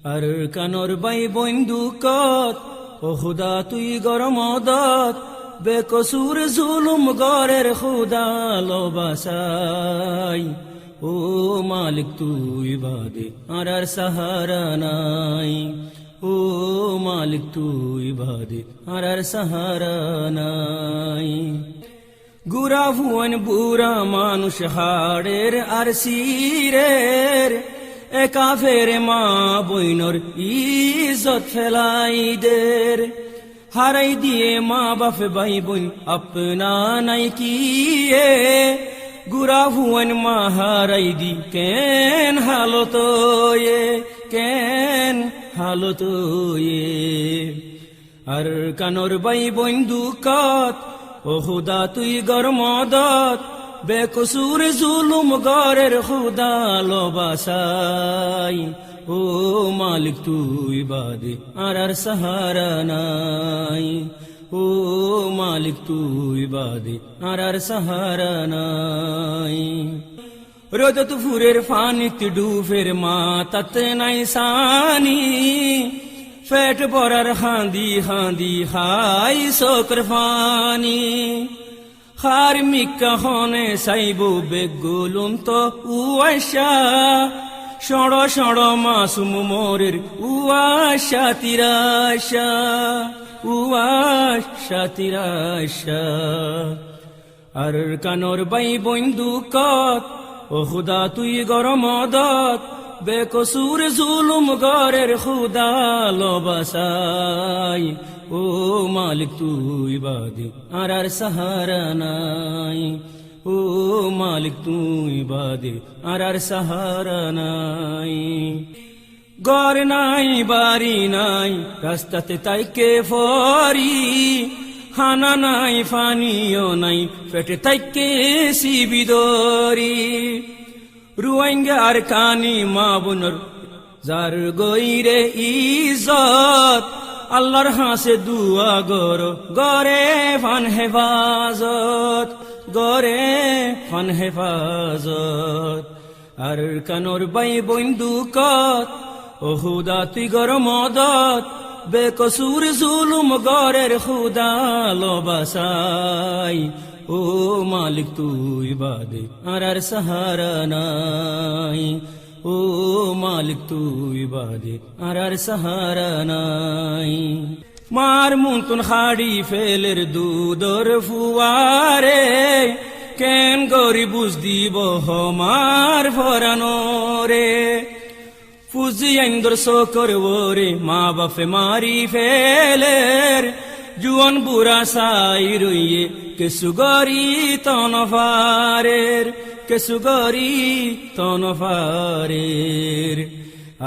আর কানর by বন্দুকত ও খুদা তুই গরমদত বেকসুর জুলুম গরের খুদা লবাসাই ও মালিক তুই বাদে আর সাহারা নাই ও মালিক তুই বাদে আর সাহারা নাই গুরা ভুবন বুড়া মানুষ হাড়ের আর সিরের একা ফেরে মা বইনর ইজ্জত ফেলাই দের হারাই দিয়ে মা বাপ ভাই বোন আপনা নাই কি গুরা ভুবন মা হারাই দি কেন হালত কেন হালত আর কানর বাই বন্দুকত ও খুদা তুই গরমদত বেকসুর জুলুম গরের খুদা লবাসাই ও মালিক তুই বাদে আর সাহারা নাই ও মালিক তুই বাদে আর সাহারা নাই রোদত ফুরের ফানিত ডুফের মাতাত নাই সানি পেট ভরার হাঁদি হাঁদি হাই শোকর ফানি হার মিকা হনে সাইব বেগুলুম তো উয়াশা সড় সড় মাসুম মোরের উয়াশা তিরাশা উয়াশা তিরাশা আর কানর বাই বন্দুকত ও খুদা তুই গরমদত বেকসুর জুলুম গরের খুদা লবাসাই ও মালিক তুই বাদে আর সাহারা নাই ও মালিক তুই বাদে আর সাহারা নাই ঘর নাই বাড়ি নাই রাস্তাতে তাইকে ফরি খানা নাই পানিও নাই পেটে তাইকে শিবিদরি রুয়াইঙ্গা আর কানি মা বোনর যার গইরে ইজ্জত আল্লাহর হাসে দুয়া গর গরে ফান হেফাজত গরে ফান হেফাজত আর কানর বাই বন্দুকত ও খুদা তুই গরমদত বেকসুর জুলুম গরের খুদা লবাসাই ও মালিক তুই বাদে আর সাহারা নাই ও মালিক তুই বাদে আর সাহারা নাই মার মুন্তুন হাড়ি ফেলের দুধর ফুয়ারে কেন গরি বুঝ দিব হমার ফরানো রে ফুজি আইন্দর শোকর ওরে মা বাপে মারি ফেলের জুয়ান বুড়া সাই রইয়ে কেসুগরি তনফারের কেসুগরি তনফারের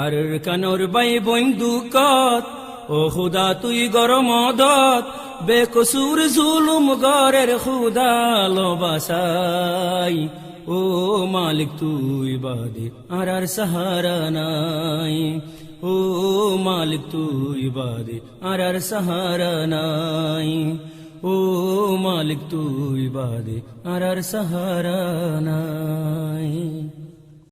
আর কানর বাই বন্দুকত ও খুদা তুই গরমদত বেকসুর জুলুম গরের খুদা লবাসাই ও মালিক তুই বাদে আর সাহারা নাই ও মালিক তুই বাদে আর সাহারা নাই ও মালিক তুই বাদে আর সাহারা নাই।